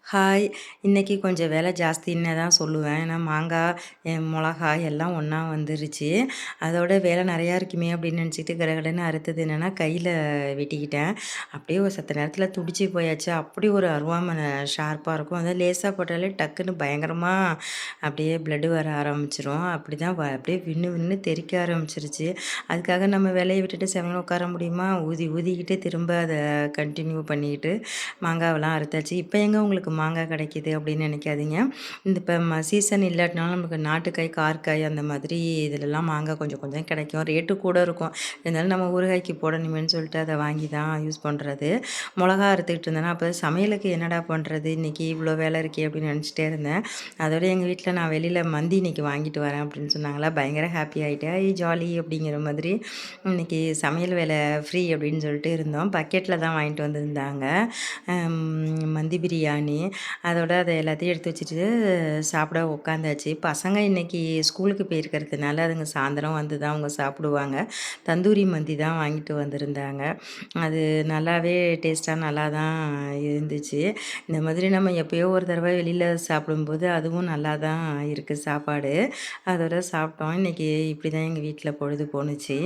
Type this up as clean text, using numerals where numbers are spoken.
Hi! இன்னைக்கு கொஞ்சம் வேலை ஜாஸ்தின்னு தான் சொல்லுவேன். ஏன்னா மாங்காய், மொளகாய் எல்லாம் ஒண்ணா வந்துருச்சு. அதோட வேலை நெறையா இருக்குமே அப்படின்னு நினச்சிட்டு கடகடன்னு அறுத்தது என்னன்னா, கையில வெட்டிக்கிட்டேன். அப்படியே ஒரு சத்த நேரத்தில துடிச்சு போயாச்சு. அப்படி ஒரு அருவாமனை ஷார்ப்பா இருக்கும். அதான் லேசா போட்டாலே டக்குன்னு பயங்கரமா அப்படியே பிளட் வர ஆரம்பிச்சுரும். அப்படிதான் அப்படியே வின்னு வின்னு தெறிக்க ஆரம்பிச்சுருச்சு. அதுக்காக நம்ம வேலைய விட்டுட்டு செவனேன்னு உட்கார முடியுமா? ஊதி ஊதிக்கிட்டு திரும்ப அத கன்டின்யூ பண்ணிக்கிட்டு மாங்காவெல்லாம் அறுத்தாச்சு. இப்போ எங்க உங்களுக்கு மாங்காய் கிடைக்கிது அப்படின்னு நினைக்காதீங்க. இந்த இப்போ சீசன் இல்லாட்டினாலும் நமக்கு நாட்டுக்காய், கார்க்காய் அந்த மாதிரி இதிலலாம் மாங்காய் கொஞ்சம் கொஞ்சம் கிடைக்கும். ரேட்டு கூட இருக்கும். இருந்தாலும் நம்ம ஊறுகாய்க்கு போடணுமேன்னு சொல்லிட்டு அதை வாங்கி தான் யூஸ் பண்ணுறது. மிளகா அறுத்துக்கிட்டு இருந்தேன்னா, அப்போ சமையலுக்கு என்னடா பண்ணுறது? இன்றைக்கி இவ்வளோ வேலை இருக்கே அப்படின்னு நினச்சிட்டே இருந்தேன். அதோட எங்கள் வீட்டில் நான் வெளியில் மந்தி இன்றைக்கி வாங்கிட்டு வரேன் அப்படின்னு சொன்னாங்களா, பயங்கர ஹாப்பி ஆகிட்டேன். ஜாலி அப்படிங்கிற மாதிரி இன்றைக்கி சமையல் வேலை ஃப்ரீ அப்படின்னு சொல்லிட்டு இருந்தோம். பக்கெட்டில் தான் வாங்கிட்டு வந்திருந்தாங்க. மந்தி பிரியாணி. அதோட அதை எல்லாத்தையும் எடுத்து வச்சுட்டு சாப்பிட உட்காந்தாச்சு. பசங்க இன்றைக்கி ஸ்கூலுக்கு போயிருக்கிறதுனால அதுங்க சாயந்தரம் வந்து தான் அவங்க சாப்பிடுவாங்க. தந்தூரி மந்தி தான் வாங்கிட்டு வந்திருந்தாங்க. அது நல்லாவே டேஸ்ட்டாக நல்லா தான் இருந்துச்சு. இந்த மாதிரி நம்ம எப்போயோ ஒரு தடவை வெளியில் சாப்பிடும்போது அதுவும் நல்லா தான் இருக்குது சாப்பாடு. அதோட சாப்பிட்டோம். இன்றைக்கி இப்படி தான் எங்கள் வீட்டில் பொழுது போணுச்சு.